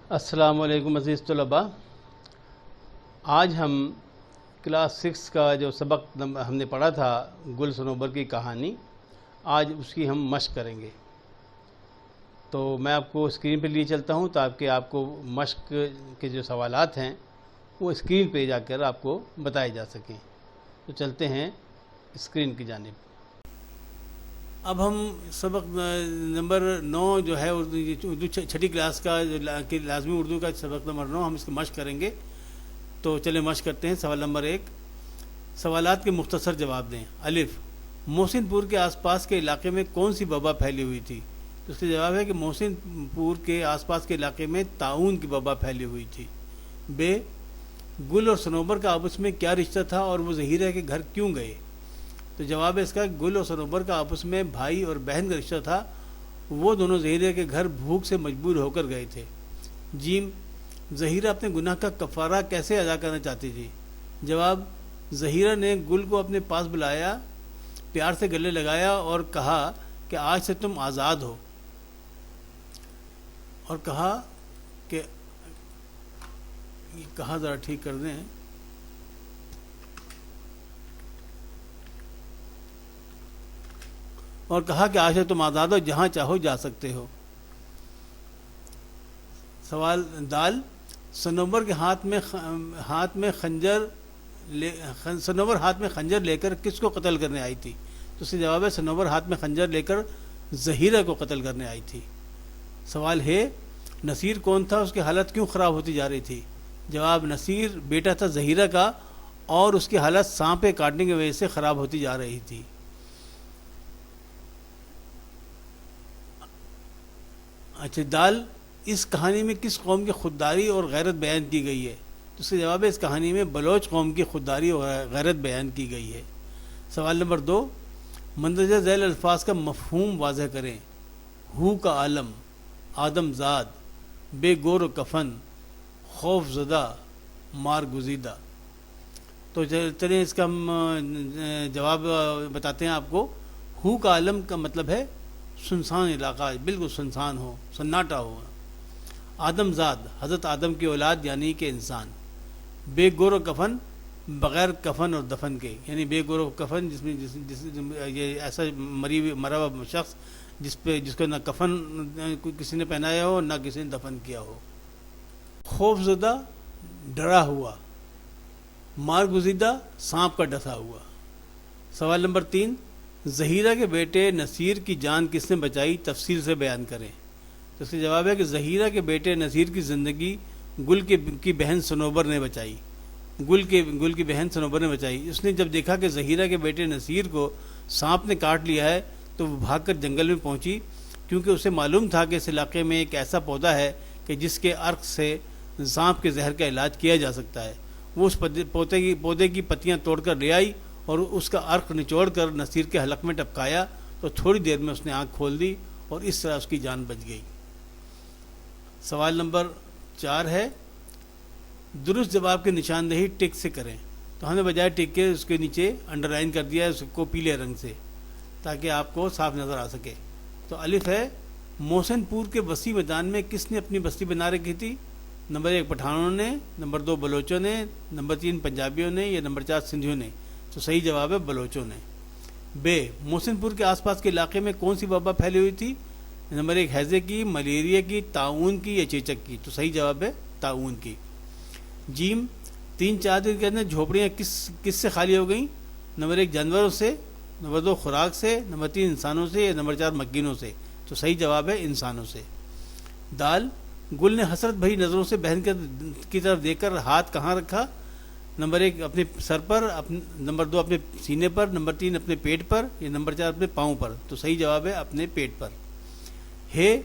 السلام علیکم عزیز طلباء. آج ہم کلاس 6 کا جو سبق ہم نے پڑھا تھا گل صنوبر کی کہانی، آج اس کی ہم مشق کریں گے. تو میں آپ کو اسکرین پہ لیے چلتا ہوں تاکہ آپ کو مشق کے جو سوالات ہیں وہ اسکرین پہ جا کر آپ کو بتائے جا سکیں. تو چلتے ہیں اسکرین کی جانب. اب ہم سبق نمبر 9 جو ہے اردو چھٹی کلاس کا لازمی اردو کا سبق نمبر 9 ہم اس کی مشق کریں گے. تو چلیں مشق کرتے ہیں. سوال نمبر 1، سوالات کے مختصر جواب دیں. الف، محسن پور کے آس پاس کے علاقے میں کون سی وبا پھیلی ہوئی تھی؟ اس کا جواب ہے کہ محسن پور کے آس پاس کے علاقے میں طاعون کی وبا پھیلی ہوئی تھی. ب، گل اور صنوبر کا آپس میں کیا رشتہ تھا اور وہ زہیرہ کے گھر کیوں گئے؟ تو جواب ہے اس کا گل اور صنوبر کا آپس میں بھائی اور بہن کا رشتہ تھا. وہ دونوں زہیرہ کے گھر بھوک سے مجبور ہو کر گئے تھے. جیم، زہیرہ اپنے گناہ کا کفارہ کیسے ادا کرنا چاہتی تھی؟ جواب، زہیرہ نے گل کو اپنے پاس بلایا، پیار سے گلے لگایا اور کہا کہ آج سے تم آزاد ہو، اور کہا کہ کہاں ذرا ٹھیک کر دیں. اور کہا کہ آج سے تم آزاد ہو، جہاں چاہو جا سکتے ہو. سوال دال، صنوبر کے ہاتھ میں خنجر لے کر کس کو قتل کرنے آئی تھی؟ تو اس کا جواب ہے صنوبر ہاتھ میں خنجر لے کر زہیرہ کو قتل کرنے آئی تھی. سوال ہے، نصیر کون تھا؟ اس کی حالت کیوں خراب ہوتی جا رہی تھی؟ جواب، نصیر بیٹا تھا زہیرہ کا اور اس کی حالت سانپے کاٹنے کی وجہ سے خراب ہوتی جا رہی تھی. اچھا دال، اس کہانی میں کس قوم کی خودداری اور غیرت بیان کی گئی ہے؟ تو اس کا جواب ہے اس کہانی میں بلوچ قوم کی خودداری اور غیرت بیان کی گئی ہے. سوال نمبر 2، مندرجہ ذیل الفاظ کا مفہوم واضح کریں. ہو کا عالم، آدم زاد، بے گور و کفن، خوف زدہ، مار گزیدہ. تو چلیں اس کا ہم جواب بتاتے ہیں آپ کو. ہو کا عالم کا مطلب ہے سنسان علاقہ، بالکل سنسان ہو، سناٹا ہو. آدم زاد، حضرت آدم کی اولاد یعنی کہ انسان. بے گور و کفن، بغیر کفن اور دفن کے، یعنی بے گور و کفن جس میں یہ ایسا مرا ہوا شخص جس کو نہ کفن کسی نے پہنایا ہو نہ کسی نے دفن کیا ہو. خوف زدہ، ڈرا ہوا. مار گزیدہ، سانپ کا ڈسا ہوا. سوال نمبر 3، زہیرہ کے بیٹے نصیر کی جان کس نے بچائی؟ تفصیل سے بیان کریں. تو اس کا جواب ہے کہ زہیرہ کے بیٹے نصیر کی زندگی گل کی بہن صنوبر نے بچائی. گل کی بہن صنوبر نے بچائی. اس نے جب دیکھا کہ زہیرہ کے بیٹے نصیر کو سانپ نے کاٹ لیا ہے تو وہ بھاگ کر جنگل میں پہنچی، کیونکہ اسے معلوم تھا کہ اس علاقے میں ایک ایسا پودا ہے کہ جس کے عرق سے سانپ کے زہر کا علاج کیا جا سکتا ہے. وہ اس پودے کی پتیاں توڑ کر لے آئی اور اس کا عرق نچوڑ کر نصیر کے حلق میں ٹپکایا تو تھوڑی دیر میں اس نے آنکھ کھول دی اور اس طرح اس کی جان بچ گئی. سوال نمبر 4 ہے، درست جواب کی نشاندہی ٹک سے کریں. تو ہم نے بجائے ٹک کے اس کے نیچے انڈر لائن کر دیا ہے اس کو پیلے رنگ سے تاکہ آپ کو صاف نظر آ سکے. تو الف ہے، محسن پور کے وسیع میدان میں کس نے اپنی بستی بنا رکھی تھی؟ نمبر 1 پٹھانوں نے، نمبر 2 بلوچوں نے، نمبر 3 پنجابیوں نے، یا نمبر 4 سندھیوں نے؟ تو صحیح جواب ہے بلوچوں نے. ب، محسن پور کے آس پاس کے علاقے میں کون سی وبا پھیلی ہوئی تھی؟ نمبر 1 ہیضے کی، ملیریا کی، طاعون کی، یا چیچک کی؟ تو صحیح جواب ہے طاعون کی. جیم، 3-4 دن کے اندر جھوپڑیاں کس سے خالی ہو گئیں؟ نمبر 1 جانوروں سے، نمبر 2 خوراک سے، نمبر 3 انسانوں سے، یا نمبر 4 مکینوں سے؟ تو صحیح جواب ہے انسانوں سے. دال، گل نے حسرت بھری نظروں سے بہن کی طرف دیکھ کر ہاتھ کہاں رکھا؟ نمبر 1 اپنے سر پر، نمبر 2 اپنے سینے پر، نمبر 3 اپنے پیٹ پر، یا نمبر 4 اپنے پاؤں پر؟ تو صحیح جواب ہے اپنے پیٹ پر. ہے،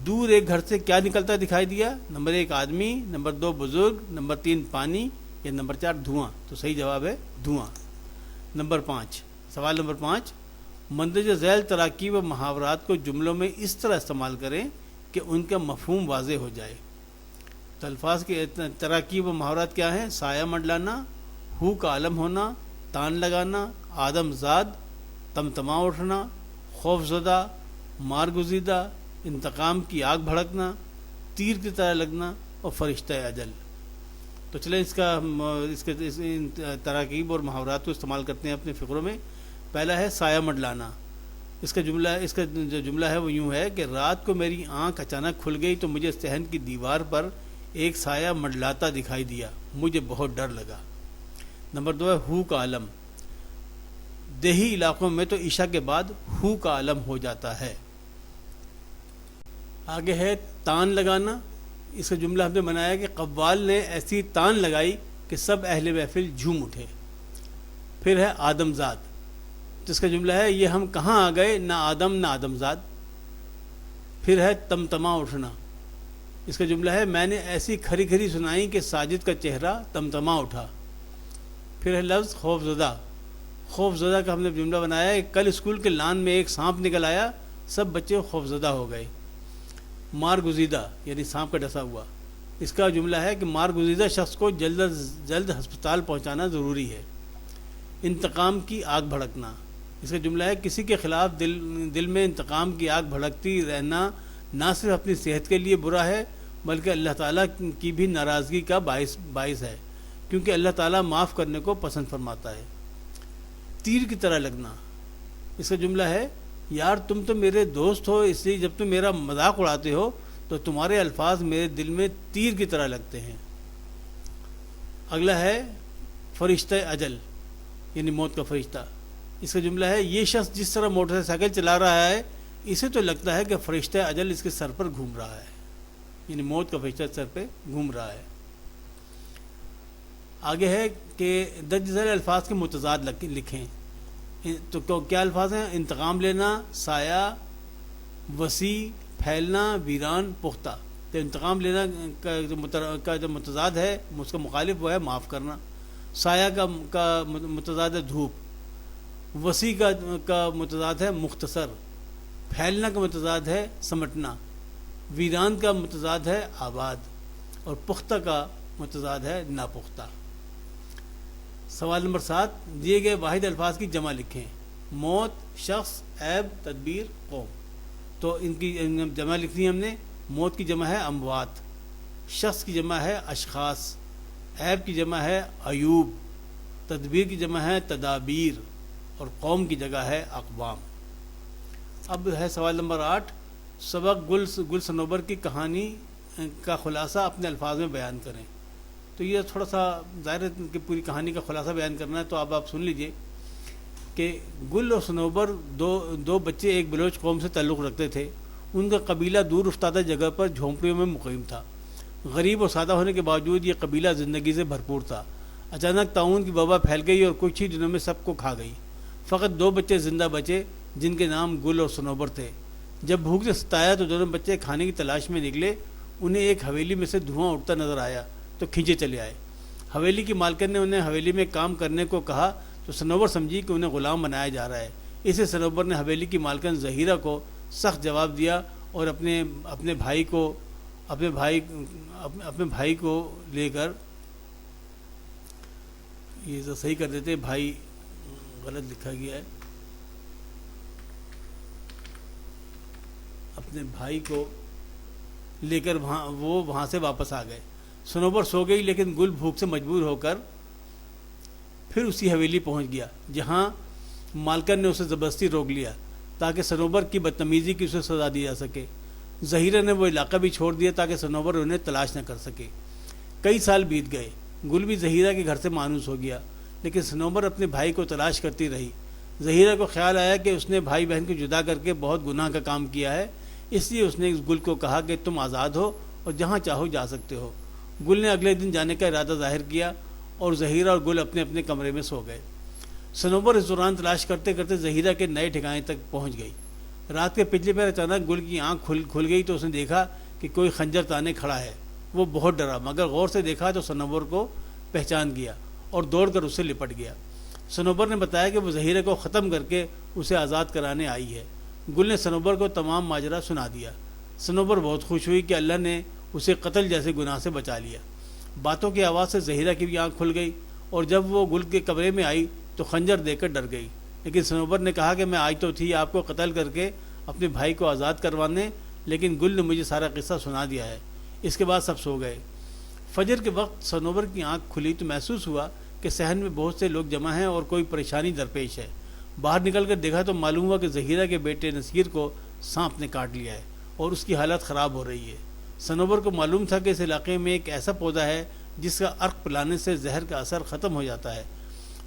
دور ایک گھر سے کیا نکلتا دکھائی دیا؟ نمبر 1 آدمی، نمبر 2 بزرگ، نمبر 3 پانی، یا نمبر 4 دھواں؟ تو صحیح جواب ہے دھواں. نمبر 5، سوال نمبر 5، مندرجہ ذیل تراکیب و محاورات کو جملوں میں اس طرح استعمال کریں کہ ان کا مفہوم واضح ہو جائے. تو الفاظ کے تراکیب و محاورات کیا ہیں؟ سایہ منڈلانا، ہو کا عالم ہونا، تان لگانا، آدم زاد، تمتما اٹھنا، خوف زدہ، مار گزیدہ، انتقام کی آگ بھڑکنا، تیر کی طرح لگنا اور فرشتہ اجل۔ تو چلیں اس کے تراکیب اور محاورات کو استعمال کرتے ہیں اپنے فقروں میں۔ پہلا ہے سایہ مڈلانا۔ اس کا جو جملہ ہے وہ یوں ہے کہ رات کو میری آنکھ اچانک کھل گئی تو مجھے صحن کی دیوار پر ایک سایہ مڈلاتا دکھائی دیا، مجھے بہت ڈر لگا۔ نمبر 2 ہے ہو کا علم۔ دیہی علاقوں میں تو عشاء کے بعد ہو کا علم ہو جاتا ہے۔ آگے ہے تان لگانا۔ اس کا جملہ ہم نے بنایا کہ قوال نے ایسی تان لگائی کہ سب اہل محفل جھوم اٹھے۔ پھر ہے آدم زاد، جس کا جملہ ہے یہ ہم کہاں آ گئے، نہ آدم نہ آدم زاد۔ پھر ہے تمتما اٹھنا۔ اس کا جملہ ہے میں نے ایسی کھری کھری سنائی کہ ساجد کا چہرہ تمتما اٹھا۔ پھر ہے لفظ خوف زدہ۔ خوف زدہ کا ہم نے جملہ بنایا ہے کہ کل اسکول کے لان میں ایک سانپ نکل آیا، سب بچے خوف زدہ ہو گئے۔ مار گزیدہ یعنی سانپ کا ڈسا ہوا۔ اس کا جملہ ہے کہ مار گزیدہ شخص کو جلد از جلد ہسپتال پہنچانا ضروری ہے۔ انتقام کی آگ بھڑکنا۔ اس کا جملہ ہے کسی کے خلاف دل میں انتقام کی آگ بھڑکتی رہنا نہ صرف اپنی صحت کے لیے برا ہے بلکہ اللہ تعالیٰ کی بھی ناراضگی کا باعث ہے، کیونکہ اللہ تعالیٰ معاف کرنے کو پسند فرماتا ہے۔ تیر کی طرح لگنا۔ اس کا جملہ ہے یار تم تو میرے دوست ہو، اس لیے جب تم میرا مذاق اڑاتے ہو تو تمہارے الفاظ میرے دل میں تیر کی طرح لگتے ہیں۔ اگلا ہے فرشتہ اجل یعنی موت کا فرشتہ۔ اس کا جملہ ہے یہ شخص جس طرح موٹر سائیکل چلا رہا ہے اسے تو لگتا ہے کہ فرشتہ اجل اس کے سر پر گھوم رہا ہے، یعنی موت کا فرشتہ سر پہ گھوم رہا ہے۔ آگے ہے کہ درج ذیل الفاظ کے متضاد لکھیں۔ تو کیا الفاظ ہیں؟ انتقام لینا، سایہ، وسیع، پھیلنا، ویران، پختہ۔ تو انتقام لینا کا جو متضاد ہے اس کا مخالف وہ ہے معاف کرنا۔ سایہ کا متضاد ہے دھوپ۔ وسیع کا متضاد ہے مختصر۔ پھیلنا کا متضاد ہے سمٹنا۔ ویران کا متضاد ہے آباد، اور پختہ کا متضاد ہے ناپختہ۔ سوال نمبر 7، دیے گئے واحد الفاظ کی جمع لکھیں۔ موت، شخص، عیب، تدبیر، قوم۔ تو ان کی جمع لکھنی ہے ہم نے۔ موت کی جمع ہے اموات، شخص کی جمع ہے اشخاص، عیب کی جمع ہے عیوب، تدبیر کی جمع ہے تدابیر، اور قوم کی جگہ ہے اقوام۔ اب ہے سوال نمبر 8، سبق گل صنوبر کی کہانی کا خلاصہ اپنے الفاظ میں بیان کریں۔ تو یہ تھوڑا سا ظاہر ہے کہ پوری کہانی کا خلاصہ بیان کرنا ہے، تو اب آپ سن لیجئے کہ گل اور صنوبر دو بچے ایک بلوچ قوم سے تعلق رکھتے تھے۔ ان کا قبیلہ دور افتادہ جگہ پر جھونپڑیوں میں مقیم تھا۔ غریب اور سادہ ہونے کے باوجود یہ قبیلہ زندگی سے بھرپور تھا۔ اچانک طاعون کی وبا پھیل گئی اور کچھ ہی دنوں میں سب کو کھا گئی۔ فقط 2 بچے زندہ بچے جن کے نام گل اور صنوبر تھے۔ جب بھوک نے ستایا تو دونوں بچے کھانے کی تلاش میں نکلے۔ انہیں ایک حویلی میں سے دھواں اٹھتا نظر آیا تو کھینچے چلے آئے۔ حویلی کی مالکن نے انہیں حویلی میں کام کرنے کو کہا تو صنوبر سمجھی کہ انہیں غلام بنایا جا رہا ہے۔ اسے صنوبر نے حویلی کی مالکن زہیرہ کو سخت جواب دیا اور اپنے بھائی کو لے کر، یہ صحیح کر دیتے، بھائی غلط لکھا گیا ہے، اپنے بھائی کو لے کر وہاں سے واپس آ گئے۔ صنوبر سو گئی لیکن گل بھوک سے مجبور ہو کر پھر اسی حویلی پہنچ گیا جہاں مالکن نے اسے زبردستی روک لیا تاکہ صنوبر کی بدتمیزی کی اسے سزا دی جا سکے۔ زہیرہ نے وہ علاقہ بھی چھوڑ دیا تاکہ صنوبر انہیں تلاش نہ کر سکے۔ کئی سال بیت گئے، گل بھی زہیرہ کے گھر سے مانوس ہو گیا، لیکن صنوبر اپنے بھائی کو تلاش کرتی رہی۔ زہیرہ کو خیال آیا کہ اس نے بھائی بہن کو جدا کر کے بہت گناہ کا کام کیا ہے، اس لیے اس نے اس گل کو کہا کہ تم آزاد ہو اور جہاں چاہو جا سکتے ہو۔ گل نے اگلے دن جانے کا ارادہ ظاہر کیا اور زہیرہ اور گل اپنے اپنے کمرے میں سو گئے۔ صنوبر اس دوران تلاش کرتے کرتے زہیرہ کے نئے ٹھکانے تک پہنچ گئی۔ رات کے پچھلے پہر اچانک گل کی آنکھ کھل گئی تو اس نے دیکھا کہ کوئی خنجر تانے کھڑا ہے۔ وہ بہت ڈرا، مگر غور سے دیکھا تو صنوبر کو پہچان گیا اور دوڑ کر اس سے لپٹ گیا۔ صنوبر نے بتایا کہ وہ زہیرہ کو ختم کر کے اسے آزاد کرانے آئی ہے۔ گل نے صنوبر کو تمام ماجرا سنا دیا۔ صنوبر بہت خوش ہوئی کہ اللہ نے اسے قتل جیسے گناہ سے بچا لیا۔ باتوں کی آواز سے زہیرہ کی بھی آنکھ کھل گئی اور جب وہ گل کے کمرے میں آئی تو خنجر دیکھ کر ڈر گئی، لیکن صنوبر نے کہا کہ میں آج تو تھی آپ کو قتل کر کے اپنے بھائی کو آزاد کروانے، لیکن گل نے مجھے سارا قصہ سنا دیا ہے۔ اس کے بعد سب سو گئے۔ فجر کے وقت صنوبر کی آنکھ کھلی تو محسوس ہوا کہ صحن میں بہت سے لوگ جمع ہیں اور کوئی پریشانی درپیش ہے۔ باہر نکل کر دیکھا تو معلوم ہوا کہ ظہیرہ کے بیٹے نصیر کو سانپ نے کاٹ لیا ہے اور اس کی حالت خراب ہو رہی ہے۔ صنوبر کو معلوم تھا کہ اس علاقے میں ایک ایسا پودا ہے جس کا عرق پلانے سے زہر کا اثر ختم ہو جاتا ہے۔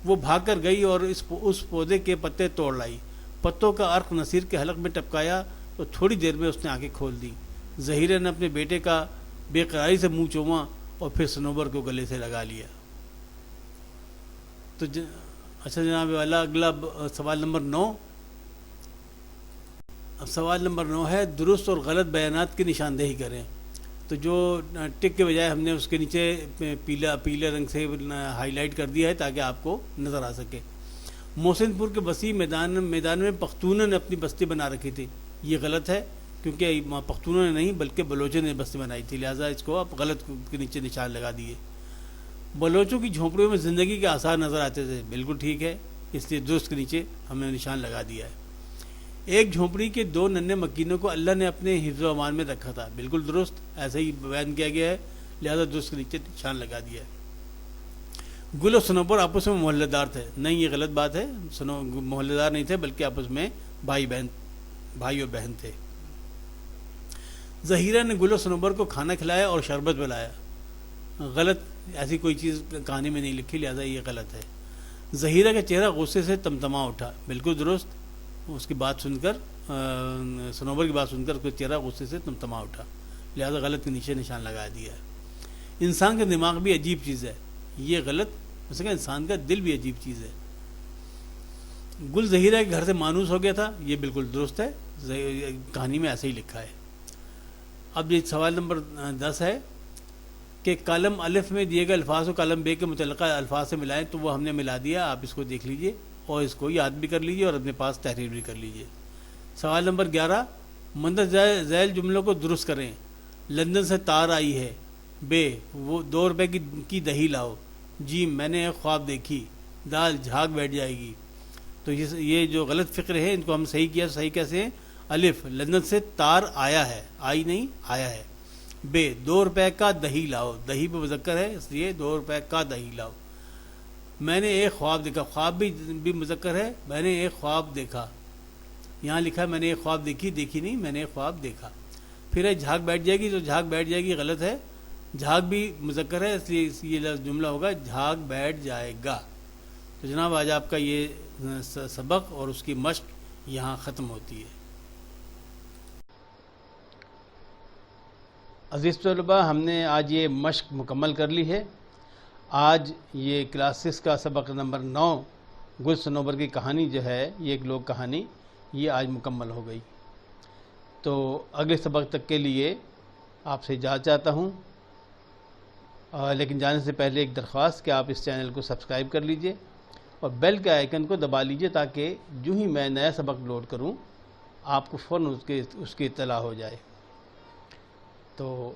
وہ بھاگ کر گئی اور اس پودے کے پتے توڑ لائی۔ پتوں کا عرق نصیر کے حلق میں ٹپکایا تو تھوڑی دیر میں اس نے آنکھیں کھول دی۔ ظہیرہ نے اپنے بیٹے کا بے قراری سے منہ چوما اور پھر صنوبر کو گلے سے لگا لیا۔ تو اچھا جناب والا، اگلا سوال نمبر 9۔ اب سوال نمبر 9 ہے درست اور غلط بیانات کی نشاندہی کریں۔ تو جو ٹک کے بجائے ہم نے اس کے نیچے پیلے رنگ سے ہائی لائٹ کر دیا ہے تاکہ آپ کو نظر آ سکے۔ محسن پور کے وسیع میدان میں پختونوں نے اپنی بستی بنا رکھی تھی۔ یہ غلط ہے کیونکہ پختونوں نے نہیں بلکہ بلوچوں نے بستی بنائی تھی، لہٰذا اس کو آپ غلط کے نیچے نشان لگا دیے۔ بلوچوں کی جھونپڑیوں میں زندگی کے آثار نظر آتے تھے، بالکل ٹھیک ہے، اس لیے درست کے نیچے ہم نے نشان لگا دیا ہے۔ ایک جھونپڑی کے 2 ننھے مکینوں کو اللہ نے اپنے حفظ و امان میں رکھا تھا، بالکل درست، ایسا ہی بیان کیا گیا ہے، لہذا درست کے نیچے نشان لگا دیا ہے۔ گل اور صنوبر آپس میں محلے دار تھے، نہیں یہ غلط بات ہے، محلے دار نہیں تھے بلکہ آپس میں بھائی اور بہن تھے۔ ظہیرہ نے گل و صنوبر کو کھانا کھلایا اور شربت پلایا، غلط، ایسی کوئی چیز کہانی میں نہیں لکھی، لہذا یہ غلط ہے۔ ظہیرہ کا چہرہ غصے سے تمتما اٹھا، بالکل درست، اس کی بات سن کر صنوبر کی بات سن کر اس کا چہرہ غصے سے تمتما اٹھا، لہذا غلط کے نیچے نشان لگا دیا ہے۔ انسان کا دماغ بھی عجیب چیز ہے، یہ غلط، اس کا انسان کا دل بھی عجیب چیز ہے۔ گل ظہیرہ کے گھر سے مانوس ہو گیا تھا، یہ بالکل درست ہے، کہانی میں ایسے ہی لکھا ہے۔ اب یہ سوال نمبر 10 ہے کہ کالم الف میں دیے گئے الفاظ کو کالم بے کے متعلقہ الفاظ سے ملائیں، تو وہ ہم نے ملا دیا، آپ اس کو دیکھ لیجئے اور اس کو یاد بھی کر لیجئے اور اپنے پاس تحریر بھی کر لیجئے۔ سوال نمبر 11، مندرجہ ذیل جملوں کو درست کریں۔ لندن سے تار آئی ہے، بے وہ 2 روپے کی دہی لاؤ، جیم میں نے ایک خواب دیکھی، دال جھاگ بیٹھ جائے گی۔ تو یہ جو غلط فقر ہے ان کو ہم صحیح کیا، صحیح کیسے ہیں؟ الف، لندن سے تار آیا ہے، آئی نہیں آیا ہے۔ بے 2 روپے کا دہی لاؤ، دہی پہ مذکر ہے اس لیے 2 روپے کا دہی لاؤ۔ میں نے ایک خواب دیکھا، خواب بھی مذکر ہے، میں نے ایک خواب دیکھا، یہاں لکھا ہے میں نے ایک خواب دیکھی، دیکھی نہیں، میں نے ایک خواب دیکھا۔ پھر ہے جھاگ بیٹھ جائے گی، تو جھاگ بیٹھ جائے گی غلط ہے، جھاگ بھی مذکر ہے اس لیے یہ جملہ ہوگا جھاگ بیٹھ جائے گا۔ تو جناب آج آپ کا یہ سبق اور اس کی مشق یہاں ختم ہوتی ہے۔ عزیز طلباء، ہم نے آج یہ مشق مکمل کر لی ہے۔ آج یہ کلاس 6 کا سبق نمبر 9 گل صنوبر کی کہانی جو ہے، یہ ایک لوک کہانی، یہ آج مکمل ہو گئی۔ تو اگلے سبق تک کے لیے آپ سے اجازت چاہتا ہوں، لیکن جانے سے پہلے ایک درخواست کہ آپ اس چینل کو سبسکرائب کر لیجئے اور بیل کے آئیکن کو دبا لیجئے تاکہ جو ہی میں نیا سبق لوڈ کروں آپ کو فوراً اس کی اطلاع ہو جائے۔ تو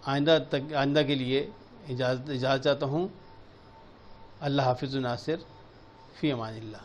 آئندہ کے لیے اجازت چاہتا ہوں۔ اللہ حافظ ناصر، فی امان اللہ۔